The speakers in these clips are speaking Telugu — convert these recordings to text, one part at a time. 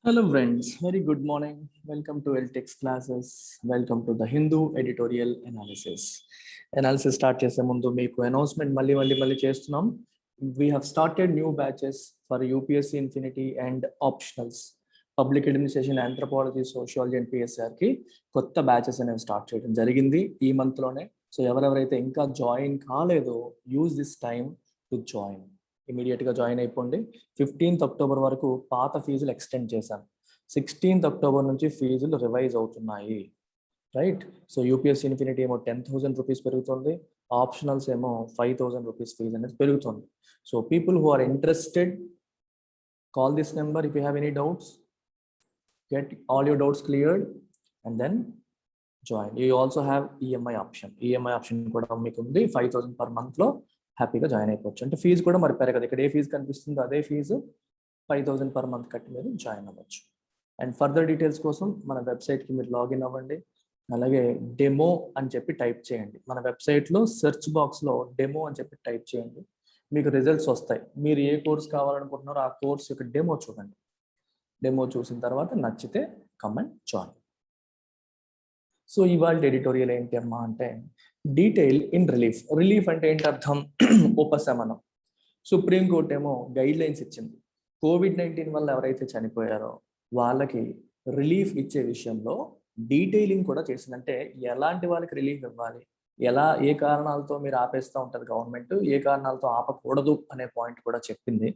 Hello friends, very good morning. Welcome to LTEX classes. Welcome to the Hindu editorial analysis. Analysis start చేసే ముందు మీకు అనౌన్స్మెంట్ మళ్ళీ చేస్తున్నాం. We have started new batches for UPSC Infinity and optionals. Public administration, anthropology, sociology and PSR కి కొత్త బ్యాచెస్ అనేవి స్టార్ట్ చేయడం జరిగింది ఈ మంత్ లోనే. సో ఎవరెవరైతే ఇంకా జాయిన్ కాలేదో use this time to join. ఇమీడియట్గా జాయిన్ అయిపోండి. 15th అక్టోబర్ వరకు పాత ఫీజులు ఎక్స్టెండ్ చేశాను. 16th అక్టోబర్ నుంచి ఫీజులు రివైజ్ అవుతున్నాయి, రైట్? సో యూపీఎస్సీ ఇన్ఫినిటీ ఏమో 10,000 రూపీస్ పెరుగుతుంది, ఆప్షనల్స్ ఏమో 5,000 రూపీస్ ఫీజు అనేది పెరుగుతుంది. So people who are interested, call this number if you have any doubts, get all your doubts cleared and then join. You also have EMI option. EMI option కూడా మీకు ఉంది. 5,000 పర్ మంత్లో హ్యాపీగా జాయిన్ అయిపోవచ్చు. అంటే ఫీజు కూడా మరి పెరగదు. ఇక్కడ ఏ ఫీజు కనిపిస్తుందో అదే ఫీజు 5,000 పర్ మంత్ కట్టి మీరు జాయిన్ అవ్వచ్చు. అండ్ ఫర్దర్ డీటెయిల్స్ కోసం మన వెబ్సైట్కి మీరు లాగిన్ అవ్వండి. అలాగే డెమో అని చెప్పి టైప్ చేయండి. మన వెబ్సైట్లో సెర్చ్ బాక్స్లో డెమో అని చెప్పి టైప్ చేయండి, మీకు రిజల్ట్స్ వస్తాయి. మీరు ఏ కోర్స్ కావాలనుకుంటున్నారో ఆ కోర్స్ యొక్క డెమో చూడండి. డెమో చూసిన తర్వాత నచ్చితే కమెంట్ జాయిన్. సో ఇవాళ ఎడిటోరియల్ ఏంటి అమ్మా అంటే, డీటెయిల్ ఇన్ రిలీఫ్. రిలీఫ్ అంటే ఏంటి అర్థం? ఉపశమనం. సుప్రీంకోర్టు ఏమో గైడ్ లైన్స్ ఇచ్చింది. COVID-19 వల్ల ఎవరైతే చనిపోయారో వాళ్ళకి రిలీఫ్ ఇచ్చే విషయంలో డీటెయిలింగ్ కూడా చేసిందంటే ఎలాంటి వాళ్ళకి రిలీఫ్ ఇవ్వాలి, ఏ కారణాలతో మీరు ఆపేస్తూ ఉంటుంది గవర్నమెంట్, ఏ కారణాలతో ఆపకూడదు అనే పాయింట్ కూడా చెప్పింది.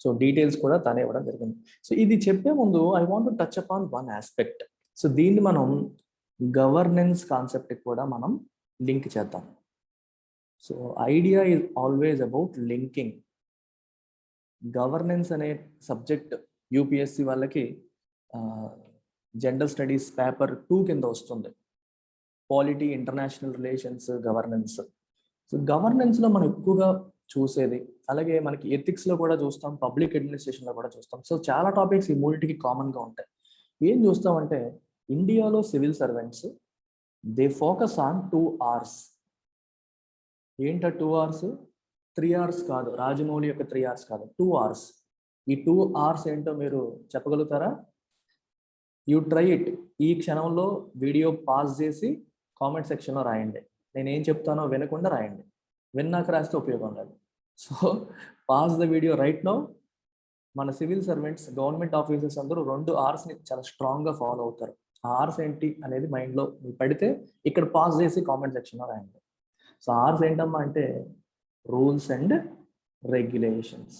సో డీటెయిల్స్ కూడా తనే ఇవ్వడం జరిగింది. సో ఇది చెప్పే ముందు I want to touch upon one aspect. So దీన్ని మనం గవర్నెన్స్ కాన్సెప్ట్ కూడా మనం లింక్ చేద్దాం. So idea is always about linking. Governance అనే సబ్జెక్ట్ యూపీఎస్సి వాళ్ళకి జనరల్ స్టడీస్ పేపర్ 2 కింద వస్తుంది. Polity, international relations, governance. So గవర్నెన్స్లో మనం ఎక్కువగా చూసేది, అలాగే మనకి ఎథిక్స్లో కూడా చూస్తాం, పబ్లిక్ అడ్మినిస్ట్రేషన్లో కూడా చూస్తాం. సో చాలా టాపిక్స్ ఈ మూడింటికి కామన్గా ఉంటాయి. ఏం చూస్తామంటే ఇండియాలో civil servants they focus on 2 hours. ఏంట 2 hours? 3 hours కాదు, రాజమౌళి యొక్క 3 hours కాదు, 2 hours. ఈ 2 hours ఏంటో మీరు చెప్పగలుగుతారా? You try it. ఈ క్షణంలో వీడియో పాజ్ చేసి కామెంట్ సెక్షన్లో రాయండి. నేనేం చెప్తానో వినకుండా రాయండి. విన్నాక రాస్తే ఉపయోగం లేదు. So pause the video right now. మన సివిల్ సర్వెంట్స్, గవర్నమెంట్ ఆఫీసర్స్ అందరూ 2 hours-ని చాలా స్ట్రాంగ్గా ఫాలో అవుతారు. ఆ hours ఏంటి అనేది మైండ్లో మీరు పెడితే ఇక్కడ పాజ్ చేసి కామెంట్ సెక్షన్లో రాయండి. సో hours ఏంటమ్మా అంటే రూల్స్ అండ్ రెగ్యులేషన్స్.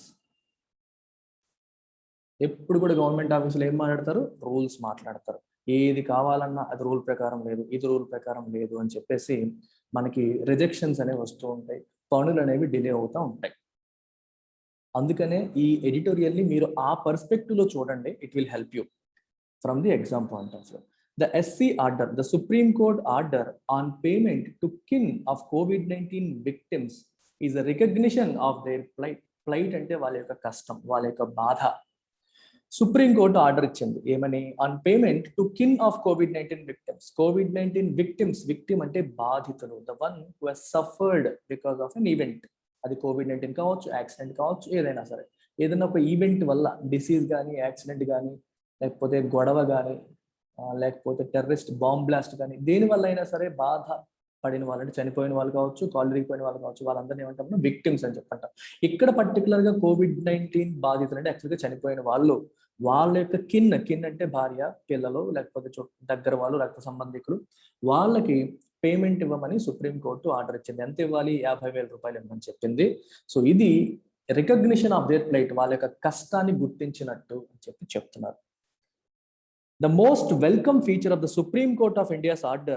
ఎప్పుడు కూడా గవర్నమెంట్ ఆఫీసులో ఏం మాట్లాడతారు? రూల్స్ మాట్లాడతారు. ఏది కావాలన్నా అది రూల్ ప్రకారం లేదు, ఇది రూల్ ప్రకారం లేదు అని చెప్పేసి మనకి రిజెక్షన్స్ అనేవి వస్తూ ఉంటాయి, పనులు అనేవి డిలే అవుతూ ఉంటాయి. అందుకనే ఈ ఎడిటోరియల్ని మీరు ఆ పర్స్పెక్టివ్లో చూడండి. It will help you from the exam point of view. The SC order, the Supreme Court order on payment to kin of COVID-19 victims is a recognition of their plight. Plight అంటే వాళ్ళ యొక్క కష్టం, వాళ్ళ యొక్క బాధ. సుప్రీం కోర్టు ఆర్డర్ ఇచ్చింది ఏమని? On payment to kin of COVID-19 victims. COVID-19 victims, victim అంటే బాధితులు, the one who has suffered because of an event. అది COVID-19 కావచ్చు, యాక్సిడెంట్ కావచ్చు, ఏదైనా సరే. ఏదైనా ఒక ఈవెంట్ వల్ల, డిసీజ్ కానీ, యాక్సిడెంట్ కానీ, లేకపోతే గొడవ కానీ, లేకపోతే టెర్రరిస్ట్ బాంబ్ బ్లాస్ట్ కానీ, దేనివల్ల అయినా సరే బాధ పడిన వాళ్ళు, అంటే చనిపోయిన వాళ్ళు కావచ్చు, కాళ్ళు విరిగిపోయిన వాళ్ళు కావచ్చు, వాళ్ళందరినీ ఏమంటాం? విక్టిమ్స్ అని చెప్పంటాం. ఇక్కడ పర్టికులర్గా COVID-19 బాధితులు అంటే యాక్చువల్గా చనిపోయిన వాళ్ళు, వాళ్ళ యొక్క కిన్ అంటే భార్య, పిల్లలు, లేకపోతే దగ్గర వాళ్ళు, రక్త సంబంధికులు, వాళ్ళకి పేమెంట్ ఇవ్వమని సుప్రీంకోర్టు ఆర్డర్ ఇచ్చింది. ఎంత ఇవ్వాలి? 50,000 రూపాయలు ఇవ్వమని చెప్పింది. సో ఇది రికగ్నిషన్ ఆఫ్ దేర్ ప్లైట్, వాళ్ళ యొక్క కష్టాన్ని గుర్తించినట్టు అని చెప్తున్నారు. The most welcome feature of the Supreme Court of India's order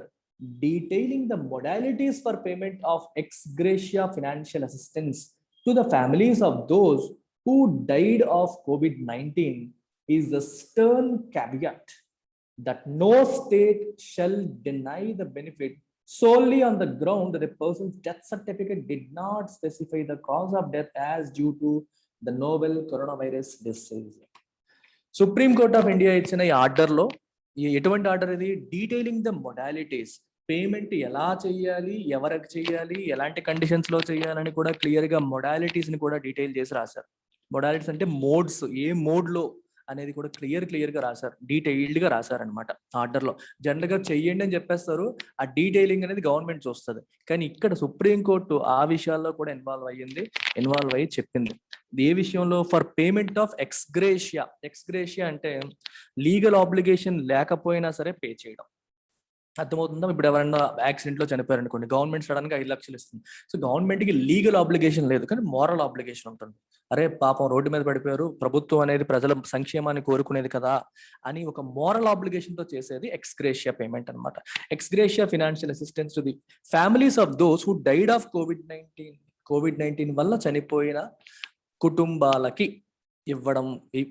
detailing the modalities for payment of ex gratia financial assistance to the families of those who died of COVID-19 is the stern caveat that no state shall deny the benefit solely on the ground that a person's death certificate did not specify the cause of death as due to the novel coronavirus disease. Supreme court of India ఇచ్చిన ఈ ఆర్డర్లో ఎటువంటి ఆర్డర్ ఇది? Detailing the modalities. పేమెంట్ ఎలా చేయాలి, ఎవరికి చేయాలి, ఎలాంటి కండిషన్స్లో చేయాలని కూడా క్లియర్గా మొడాలిటీస్ని కూడా డీటెయిల్ చేసి రాశారు. మొడాలిటీస్ అంటే మోడ్స్, ఏ మోడ్లో అనేది కూడా క్లియర్గా రాశారు, డీటెయిల్డ్గా రాశారనమాట ఆర్డర్లో. జనరల్గా చెయ్యండి అని చెప్పేస్తారు, ఆ డీటెయిలింగ్ అనేది గవర్నమెంట్ చూస్తుంది. కానీ ఇక్కడ సుప్రీంకోర్టు ఆ విషయాల్లో కూడా ఇన్వాల్వ్ అయ్యి చెప్పింది. ఏ విషయంలో? ఫర్ పేమెంట్ ఆఫ్ ఎక్స్గ్రేషియా అంటే లీగల్ ఆబ్లిగేషన్ లేకపోయినా సరే పే చేయడం. అర్థమవుతుందా? ఇప్పుడు ఎవరైనా యాక్సిడెంట్ లో చనిపోయారు అనుకోండి, గవర్నమెంట్ సడన్ గా 5 లక్షలు ఇస్తుంది. సో గవర్నమెంట్ కి లీగల్ ఆబ్లిగేషన్ లేదు, కానీ మోరల్ ఆబ్లిగేషన్ ఉంటుంది. అరే పాపం రోడ్డు మీద పడిపోయారు, ప్రభుత్వం అనేది ప్రజల సంక్షేమాన్ని కోరుకునేది కదా అని ఒక మోరల్ ఆబ్లిగేషన్ తో చేసేది ఎక్స్గ్రేషియా పేమెంట్ అనమాట. Ex gratia financial assistance to the families of those who died of COVID-19 వల్ల చనిపోయిన కుటుంబాలకి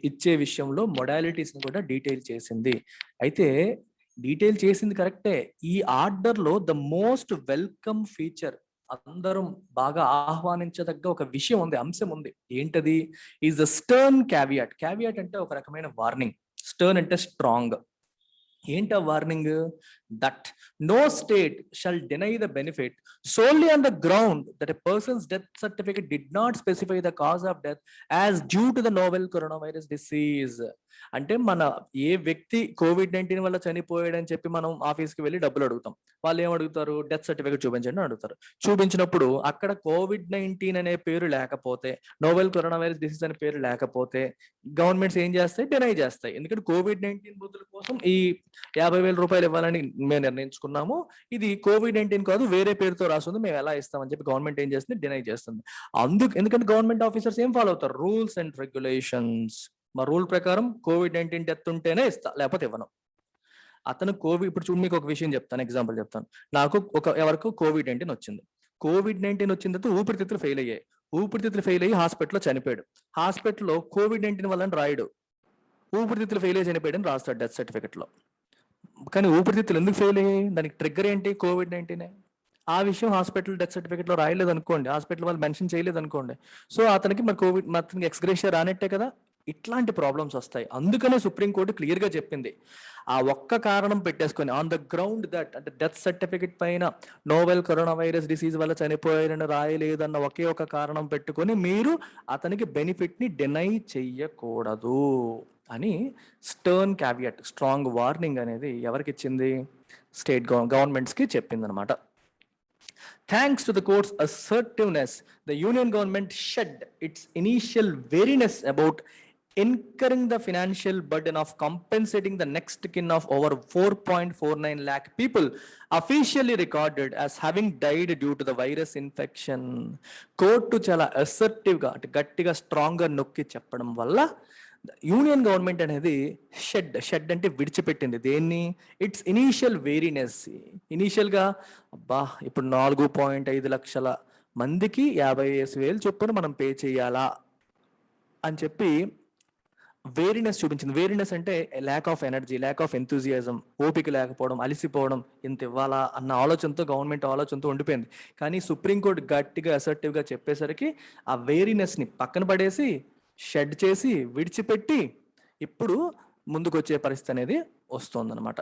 ఇచ్చే విషయంలో మొడాలిటీస్ ని కూడా డీటెయిల్ చేసింది. అయితే డీటెయిల్ చేసింది కరెక్టే. ఈ ఆర్డర్ లో ద మోస్ట్ వెల్కమ్ ఫీచర్, అందరం బాగా ఆహ్వానించదగ్గ ఒక విషయం ఉంది, అంశం ఉంది. ఏంటది? Is the stern caveat. Caveat అంటే ఒక రకమైన వార్నింగ్, స్టర్న్ అంటే స్ట్రాంగ్. ఏంటి ఆ warning? That no state shall deny the benefit solely on the ground that a person's death certificate did not specify the cause of death as due to the novel coronavirus disease. అంటే మన ఏ వ్యక్తి COVID-19 వల్ల చనిపోయాడని చెప్పి మనం ఆఫీస్కి వెళ్ళి డబ్బులు అడుగుతాం. వాళ్ళు ఏమడుగుతారు? డెత్ సర్టిఫికేట్ చూపించండి అని అడుగుతారు. చూపించినప్పుడు అక్కడ COVID-19 అనే పేరు లేకపోతే, నోవెల్ కరోనా వైరస్ డిసీజ్ అనే పేరు లేకపోతే గవర్నమెంట్స్ ఏం చేస్తాయి? డినై చేస్తాయి. ఎందుకంటే COVID-19 బూతుల కోసం ఈ 50,000 రూపాయలు ఇవ్వాలని మేము నిర్ణయించుకున్నాము, ఇది COVID-19 కాదు వేరే పేరుతో రాస్తుంది, మేము ఎలా ఇస్తామని చెప్పి గవర్నమెంట్ ఏం చేస్తుంది? డినై చేస్తుంది. ఎందుకంటే గవర్నమెంట్ ఆఫీసర్స్ ఏం ఫాలో అవుతారు? Rules and regulations. మా రూల్ ప్రకారం COVID-19 డెత్ ఉంటేనే ఇస్తా, లేకపోతే ఇవ్వను. అతను ఇప్పుడు చూడు, మీకు ఒక విషయం చెప్తాను, ఎగ్జాంపుల్ చెప్తాను. నాకు ఎవరికి COVID-19 వచ్చింది. COVID-19 వచ్చిన తర్వాత ఊపిరితిత్తులు ఫెయిల్ అయ్యి హాస్పిటల్లో చనిపోయాడు. హాస్పిటల్లో COVID-19 వల్ల రాయడు, ఊపిరితిత్తులు ఫెయిల్ అయ్యి చనిపోయాడని రాస్తాడు డెత్ సర్టిఫికెట్ లో. కానీ ఊపిరితిత్తులు ఎందుకు ఫెయిల్ అయ్యాయి? దానికి ట్రిగ్గర్ ఏంటి? COVID-19. ఆ విషయం హాస్పిటల్ డెత్ సర్టిఫికేట్ లో రాయలేదు అనుకోండి, హాస్పిటల్ వాళ్ళు మెన్షన్ చేయలేదు అనుకోండి, సో అతనికి అతనికి ఎక్స్గ్రేషియా రానట్టే కదా. ఇట్లాంటి ప్రాబ్లమ్స్ వస్తాయి. అందుకనే సుప్రీంకోర్టు క్లియర్ గా చెప్పింది, ఆ ఒక్క కారణం పెట్టేసుకొని ఆన్ ద గ్రౌండ్ దట్, అంటే డెత్ సర్టిఫికెట్ పైన నోవెల్ కరోనా వైరస్ డిసీజ్ వల్ల చనిపోయారని రాయలేదన్న ఒకే ఒక కారణం పెట్టుకొని మీరు అతనికి బెనిఫిట్ ని డినై చెయ్యకూడదు అని స్టర్న్ క్యావియట్, స్ట్రాంగ్ వార్నింగ్ అనేది ఎవరికి ఇచ్చింది? స్టేట్ గవర్నమెంట్స్ కి చెప్పింది అనమాట. Thanks to the court's assertiveness, the union government shed its initial wariness about incurring the financial burden of compensating the next kin of over 4.49 lakh people officially recorded as having died due to the virus infection. Court చాలా అసర్టివ్గా, అంటే గట్టిగా స్ట్రాంగ్గా నొక్కి చెప్పడం వల్ల యూనియన్ గవర్నమెంట్ అనేది షెడ్ అంటే విడిచిపెట్టింది. దేన్ని? Its initial weariness. ఇనీషియల్గా అబ్బా ఇప్పుడు 4.5 లక్షల మందికి 50,000 చొప్పున మనం పే చేయాలా అని చెప్పి వేరీనెస్ చూపించింది. వేరీనెస్ అంటే lack of energy, lack of enthusiasm, ఓపిక లేకపోవడం, అలిసిపోవడం, ఇంత ఇవ్వాలా అన్న ఆలోచనతో గవర్నమెంట్ ఆలోచనతో ఉండిపోయింది. కానీ సుప్రీంకోర్టు గట్టిగా అసర్టివ్గా చెప్పేసరికి ఆ వేరీనెస్ని పక్కన పడేసి షెడ్ చేసి విడిచిపెట్టి ఇప్పుడు ముందుకు వచ్చే పరిస్థితి అనేది వస్తుందన్నమాట.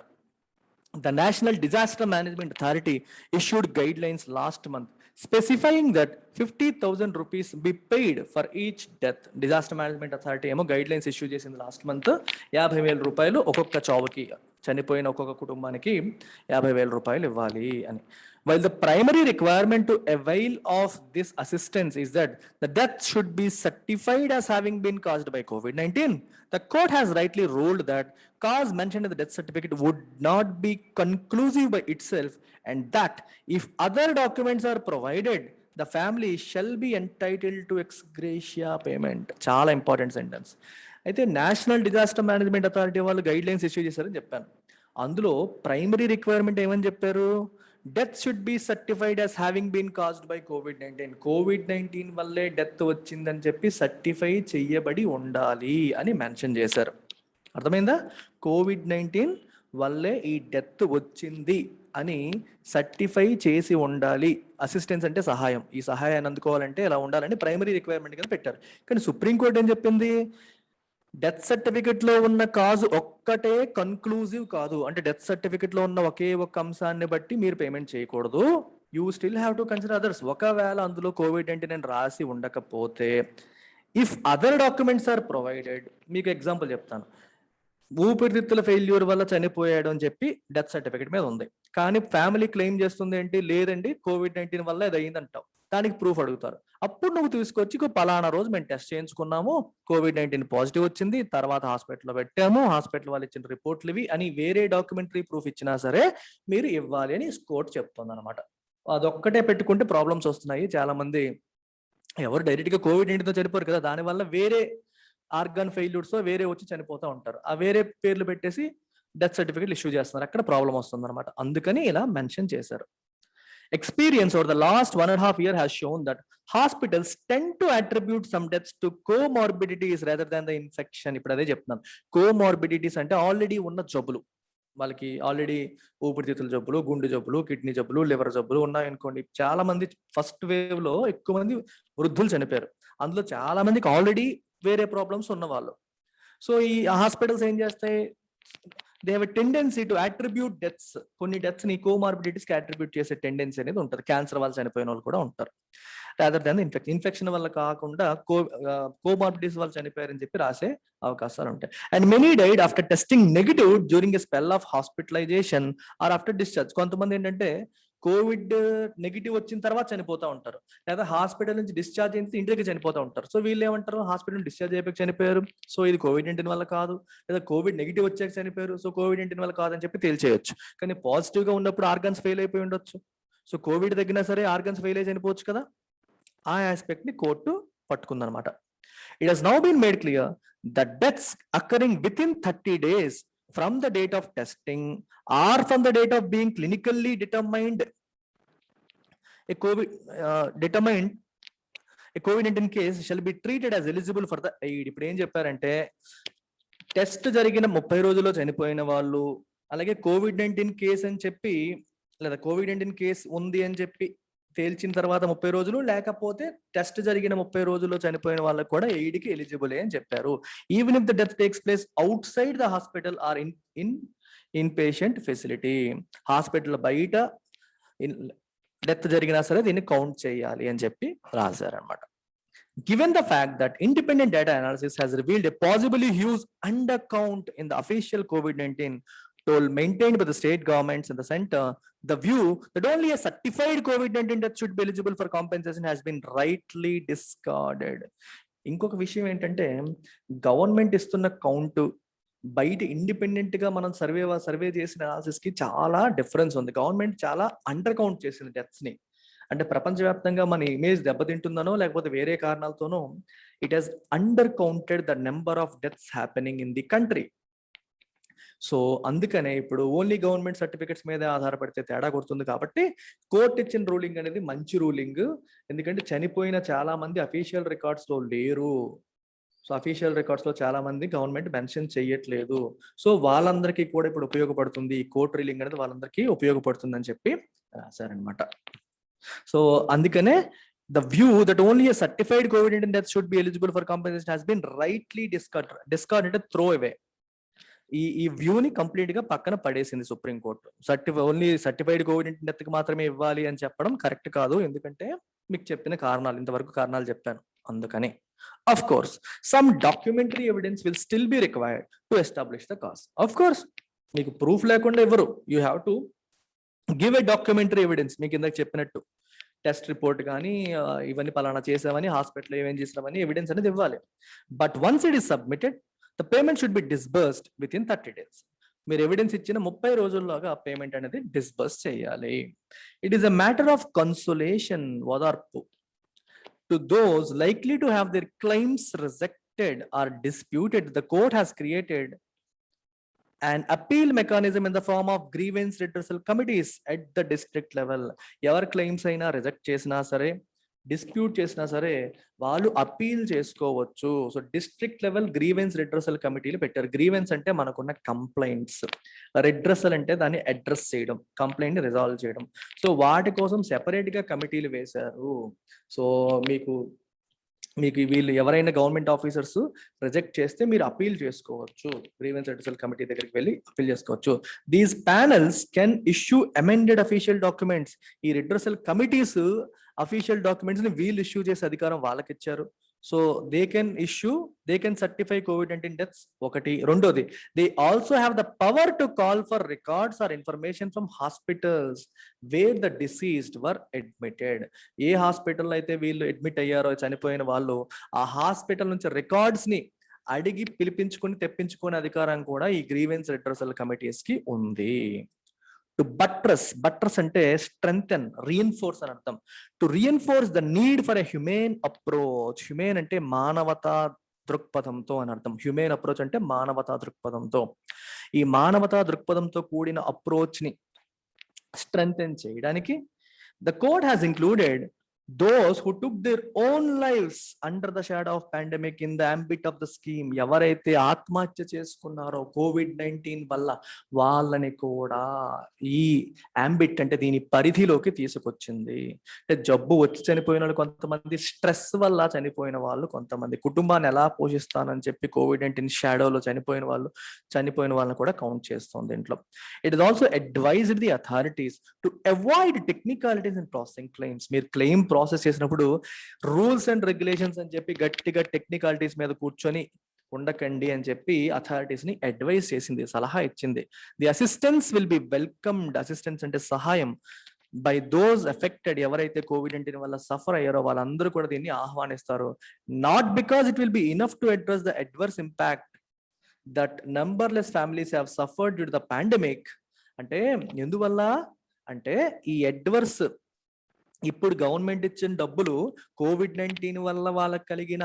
The National Disaster Management Authority issued guidelines last month specifying that 50,000 rupees be paid for each death. Disaster Management Authority ఏమో గైడ్లైన్స్ ఇష్యూ చేసింది లాస్ట్ మంత్. 50,000 రూపాయలు ఒక్కొక్క చావుకి, చనిపోయిన ఒక్కొక్క కుటుంబానికి 50,000 రూపాయలు ఇవ్వాలి అని. While the primary requirement to avail of this assistance is that the death should be certified as having been caused by COVID-19, the court has rightly ruled that cause mentioned in the death certificate would not be conclusive by itself, and that if other documents are provided, the family shall be entitled to ex gratia payment. చాలా ఇంపార్టెంట్ సెంటెన్స్. అయితే నేషనల్ డిజాస్టర్ మేనేజ్మెంట్ అథారిటీ వాళ్ళు గైడ్ లైన్స్ ఇష్యూ చేశారని చెప్పాను. అందులో ప్రైమరీ రిక్వైర్మెంట్ ఏమని చెప్పారు? Death should be certified as having been caused by COVID-19 వల్లే డెత్ వచ్చిందని చెప్పి సర్టిఫై చెయ్యబడి ఉండాలి అని మెన్షన్ చేశారు. అర్థమైందా? COVID-19 వల్లే ఈ డెత్ వచ్చింది అని సర్టిఫై చేసి ఉండాలి. అసిస్టెన్స్ అంటే సహాయం, ఈ సహాయాన్ని అందుకోవాలంటే ఇలా ఉండాలని ప్రైమరీ రిక్వైర్మెంట్ కింద పెట్టారు. కానీ సుప్రీంకోర్టు ఏం చెప్పింది? డెత్ సర్టిఫికెట్ లో ఉన్న కాజు ఒక్కటే కన్క్లూజివ్ కాదు, అంటే డెత్ సర్టిఫికెట్ లో ఉన్న ఒకే ఒక్క అంశాన్ని బట్టి మీరు పేమెంట్ చేయకూడదు. You still have to consider others. ఒకవేళ అందులో COVID-19 రాసి ఉండకపోతే if other documents are provided, మీకు ఎగ్జాంపుల్ చెప్తాను. ఊపిరితిత్తుల ఫెయిల్యూర్ వల్ల చనిపోయాడు అని చెప్పి డెత్ సర్టిఫికేట్ మీద ఉంది, కానీ ఫ్యామిలీ క్లెయిమ్ చేస్తుంది ఏంటి, లేదండి COVID-19 వల్ల ఇది అయిందంటావు, దానికి ప్రూఫ్ అడుగుతారు. అప్పుడు నువ్వు తీసుకొచ్చి పలానా రోజు మేము టెస్ట్ చేయించుకున్నాము, COVID-19 పాజిటివ్ వచ్చింది, తర్వాత హాస్పిటల్లో పెట్టాము, హాస్పిటల్ వాళ్ళు ఇచ్చిన రిపోర్ట్లు ఇవి అని వేరే డాక్యుమెంటరీ ప్రూఫ్ ఇచ్చినా సరే మీరు ఇవ్వాలి అని కోర్టు చెప్తుంది అనమాట. అదొక్కటే పెట్టుకుంటే ప్రాబ్లమ్స్ వస్తున్నాయి. చాలా మంది ఎవరు డైరెక్ట్ గా COVID-19తో చనిపోరు కదా, దానివల్ల వేరే ఆర్గాన్ ఫెయిల్యూర్స్ వేరే వచ్చి చనిపోతూ ఉంటారు. ఆ వేరే పేర్లు పెట్టేసి డెత్ సర్టిఫికేట్ ఇష్యూ చేస్తున్నారు, అక్కడ ప్రాబ్లం వస్తుంది అనమాట. అందుకని ఇలా మెన్షన్ చేశారు. Experience over the last 1.5 years has shown that hospitals tend to attribute some deaths to comorbidities rather than the infection. ఇప్పుడు అదే చెప్తున్నాను, కోమార్బిడిటీస్ అంటే ఆల్రెడీ ఉన్న జబ్బులు, వాళ్ళకి ఆల్రెడీ ఊపిరితిత్తుల జబ్బులు, గుండె జబ్బులు, కిడ్నీ జబ్బులు, లివర్ జబ్బులు ఉన్నాయనుకోండి. చాలా మంది ఫస్ట్ వేవ్ లో ఎక్కువ మంది వృద్ధులు చనిపోయారు, అందులో చాలా మందికి ఆల్రెడీ వేరే ప్రాబ్లమ్స్ ఉన్నవాళ్ళు. సో ఈ హాస్పిటల్స్ ఏం చేస్తాయి, they have a tendency to attribute deaths, కొన్ని డెత్స్ ని కోమార్బిడిటీస్ కి అట్రిబ్యూట్ చేసే టెండెన్సీ అనేది ఉంటుంది. క్యాన్సర్ వాళ్ళు చనిపోయిన వాళ్ళు కూడా ఉంటారు, రాదర్ దాన్ ఇన్ఫెక్షన్ వల్ల కాకుండా కోమార్బిడిటీస్ వాళ్ళు చనిపోయారని చెప్పి రాసే అవకాశాలు ఉంటాయి. And many died after testing negative during a spell of hospitalisation or after discharge. కొంతమంది ఏంటంటే కోవిడ్ నెగిటివ్ వచ్చిన తర్వాత చనిపోతూ ఉంటారు, లేదా హాస్పిటల్ నుంచి డిశ్చార్జ్ అయితే ఇంటికి చనిపోతూ ఉంటారు. సో వీళ్ళు ఏమంటారు, హాస్పిటల్ డిశ్చార్జ్ అయిపోయి చనిపోయారు, సో ఇది COVID-19 వల్ల కాదు, లేదా కోవిడ్ నెగిటివ్ వచ్చాక చనిపోయారు, సో COVID-19 వల్ల కాదని చెప్పి తేల్చేయచ్చు. కానీ పాజిటివ్ గా ఉన్నప్పుడు ఆర్గన్స్ ఫెయిల్ అయిపోయి ఉండొచ్చు, సో కోవిడ్ తగ్గినా సరే ఆర్గన్స్ ఫెయిల్ అయి చనిపోవచ్చు కదా. ఆ ఆస్పెక్ట్ ని court పట్టుకుందనమాట. It has now been made clear that deaths occurring within 30 days from the date of testing or from the date of being clinically determined a COVID-19 case shall be treated as eligible for the aid. ఇప్పుడు ఏం చెప్పారంటే, టెస్ట్ జరిగిన 30 రోజుల్లో చనిపోయిన వాళ్ళు, అలాగే COVID-19 కేసు అని చెప్పి, లేదా COVID-19 కేసు ఉంది అని చెప్పి తేల్చిన తర్వాత 30 రోజులు, లేకపోతే టెస్ట్ జరిగిన 30 రోజుల్లో చనిపోయిన వాళ్ళకి కూడా ఎయిడ్కి ఎలిజిబుల్ అని చెప్పారు. Even if the death takes place outside the hospital or inpatient facility, hospital బయట డెత్ జరిగినా సరే దీన్ని కౌంట్ చేయాలి అని చెప్పి రాశారనమాట. Given the fact that independent data analysis has revealed a possibly huge undercount in the official COVID-19 toll maintained by the state governments and the center, the view that only a certified COVID-19 death should be eligible for compensation has been rightly discarded. ఇంకొక విషయం ఏంటంటే, గవర్నమెంట్ ఇస్తున్న కౌంట్ బయట ఇండిపెండెంట్ గా మనం సర్వే చేసిన అనాలిసిస్ కి చాలా డిఫరెన్స్ ఉంది. గవర్నమెంట్ చాలా అండర్ కౌంట్ చేసింది డెత్స్ ని. అంటే ప్రపంచవ్యాప్తంగా మన ఇమేజ్ దెబ్బతింటుందనో లేకపోతే వేరే కారణాలతోనో it has undercounted the number of deaths happening in the country. So అందుకనే ఇప్పుడు ఓన్లీ గవర్నమెంట్ సర్టిఫికెట్స్ మీద ఆధారపడితే తేడా కొడుతుంది. కాబట్టి కోర్టు ఇచ్చిన రూలింగ్ అనేది మంచి రూలింగ్, ఎందుకంటే చనిపోయిన చాలా మంది అఫీషియల్ రికార్డ్స్ లో లేరు. సో అఫీషియల్ రికార్డ్స్ లో చాలా మంది గవర్నమెంట్ మెన్షన్ చేయట్లేదు. సో వాళ్ళందరికీ కూడా ఇప్పుడు ఉపయోగపడుతుంది, ఈ కోర్టు రూలింగ్ అనేది వాళ్ళందరికీ ఉపయోగపడుతుంది అని చెప్పి రాశారనమాట. సో అందుకనే the view that only a certified COVID-19 death should be eligible for compensation has been rightly discarded, throw away. ఈ వ్యూని కంప్లీట్ గా పక్కన పడేసింది supreme court. Only certified COVID-19 death కి మాత్రమే ఇవ్వాలి అని చెప్పడం కరెక్ట్ కాదు, ఎందుకంటే మీకు చెప్పిన కారణాలు, ఇంతవరకు కారణాలు చెప్పాను. అందుకని of course some documentary evidence will still be required to establish the cause. Of course మీకు ప్రూఫ్ లేకుండా ఇవ్వరు, you have to give a documentary evidence. మీకు ఇందాక చెప్పినట్టు టెస్ట్ రిపోర్ట్ కానీ ఇవన్నీ పలానా చేసామని, హాస్పిటల్ ఏమేం చేసినామని ఎవిడెన్స్ అనేది ఇవ్వాలి. But once it is submitted, the payment should be disbursed within 30 days. మీరు ఎవిడెన్స్ ఇచ్చిన 30 రోజుల్లోగా ఆ పేమెంట్ అనేది డిస్బర్స్ చేయాలి. It is a matter of consolation, ఓదార్పు, to those likely to have their claims rejected or disputed. The court has created an appeal mechanism in the form of grievance redressal committees at the district level. ఎవరి క్లెయిమ్స్ అయినా రిజెక్ట్ చేసినా సరే, డిస్ప్యూట్ చేసినా సరే వాళ్ళు అపీల్ చేసుకోవచ్చు. So district level grievance redressal కమిటీలు పెట్టారు. గ్రీవెన్స్ అంటే మనకున్న కంప్లైంట్స్, రెడ్రసల్ అంటే దాన్ని అడ్రస్ చేయడం, కంప్లైంట్ ని రిజాల్వ్ చేయడం. సో వాటి కోసం సెపరేట్ గా కమిటీలు వేశారు. సో మీకు వీళ్ళు ఎవరైనా గవర్నమెంట్ ఆఫీసర్స్ రిజెక్ట్ చేస్తే మీరు అపీల్ చేసుకోవచ్చు, గ్రీవెన్స్ రెడ్రసల్ కమిటీ దగ్గరికి వెళ్ళి అపీల్ చేసుకోవచ్చు. These panels can issue amended official documents. ఈ రెడ్రసల్ కమిటీస్ అఫీషియల్ డాక్యుమెంట్స్ ని వీళ్ళు ఇష్యూ చేసే అధికారం వాళ్ళకి ఇచ్చారు. So they can certify COVID-19 deaths ఒకటి. రెండోది, they also have the power to call for records or information from hospitals wear the diseased were admitted. A hospital అయితే వీళ్ళు అడ్మిట్ అయ్యారో, చనిపోయిన వాళ్ళు, ఆ హాస్పిటల్ నుంచి రికార్డ్స్ ని అడిగి పిలిపించుకుని తెప్పించుకునే అధికారం కూడా ఈ గ్రీవెన్స్ రిడ్రెసల్ కమిటీస్ కి ఉంది. టు బట్రస్ అంటే స్ట్రెంగ్థెన్, రీఎన్ఫోర్స్ అని అర్థం. To reinforce the need for a humane approach. Humane అంటే మానవతా దృక్పథంతో అని అర్థం. హ్యూమేన్ అప్రోచ్ అంటే మానవతా దృక్పథంతో. ఈ మానవతా దృక్పథంతో కూడిన అప్రోచ్ ని స్ట్రెంగ్థెన్ చేయడానికి the code has included those who took their own lives under the shadow of pandemic in the ambit of the scheme. ఎవరైతే ఆత్మహత్య చేసుకున్నారో COVID-19 వల్ల, వాళ్ళని కూడా ఈ ambit అంటే దీని పరిధిలోకి తీసుకొచ్చింది. అంటే జబ్బు వచ్చి చనిపోయిన వాళ్ళు కొంతమంది, స్ట్రెస్ వల్ల చనిపోయిన వాళ్ళు కొంతమంది, కుటుంబాన్ని ఎలా పోషిస్తానని చెప్పి COVID-19 షాడోలో చనిపోయిన వాళ్ళని కూడా కౌంట్ చేస్తుంది దీంట్లో. It is also advised the authorities to avoid technicalities in processing claims. మీరు క్లెయిమ్ ప్రాసెస్ చేసినప్పుడు రూల్స్ అండ్ రెగ్యులేషన్స్ అని చెప్పి గట్టిగా టెక్నికాలిటీస్ మీద కూర్చొని ఉండకండి అని చెప్పి అథారిటీస్ ని అడ్వైజ్ చేసింది, సలహా ఇచ్చింది. The assistance will be welcomed. Assistance అంటే సహాయం. బై దోస్ ఎఫెక్టెడ్, ఎవరైతే COVID-19 వల్ల సఫర్ అయ్యారో వాళ్ళందరూ కూడా దీన్ని ఆహ్వానిస్తారు. Not because it will be enough to address the adverse impact that numberless families have suffered due to the pandemic. అంటే ఎందువల్ల అంటే ఈ అడ్వర్స్, ఇప్పుడు గవర్నమెంట్ ఇచ్చిన డబ్బులు COVID-19 వల్ల వాళ్ళకి కలిగిన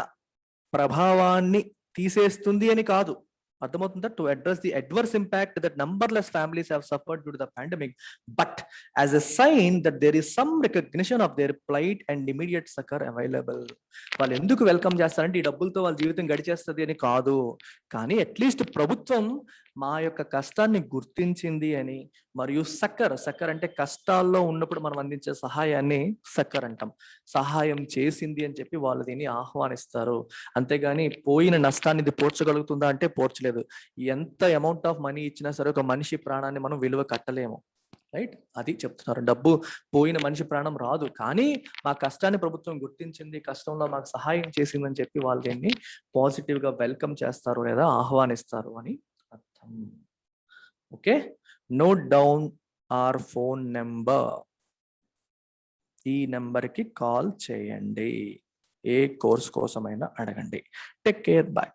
ప్రభావాన్ని తీసేస్తుంది అని కాదు. అర్థమవుతుందా? To address the adverse impact that numberless families have suffered due to the pandemic, but as a sign that there is some recognition of their plight and immediate succour available. వాళ్ళు ఎందుకు వెల్కమ్ చేస్తారంటే ఈ డబ్బులతో వాళ్ళ జీవితం గడిచేస్తుంది అని కాదు, కానీ అట్లీస్ట్ ప్రభుత్వం మా యొక్క కష్టాన్ని గుర్తించింది అని, మరియు సక్కర్ అంటే కష్టాల్లో ఉన్నప్పుడు మనం అందించే సహాయాన్ని సక్కర్ అంటాం, సహాయం చేసింది అని చెప్పి వాళ్ళు దీన్ని ఆహ్వానిస్తారు. అంతేగాని పోయిన నష్టాన్ని ఇది పోర్చగలుగుతుందా అంటే పోర్చలేదు. ఎంత అమౌంట్ ఆఫ్ మనీ ఇచ్చినా సరే ఒక మనిషి ప్రాణాన్ని మనం విలువ కట్టలేము. రైట్, అది చెప్తున్నారు. డబ్బు పోయిన మనిషి ప్రాణం రాదు, కానీ మా కష్టాన్ని ప్రభుత్వం గుర్తించింది, కష్టంలో మాకు సహాయం చేసిందని చెప్పి వాళ్ళు దీన్ని పాజిటివ్ గా వెల్కమ్ చేస్తారు లేదా ఆహ్వానిస్తారు అని అర్థం. Okay, note down our phone number. ఈ నెంబర్కి కాల్ చేయండి, ఏ కోర్స్ కోసమైనా అడగండి. Take care, bye.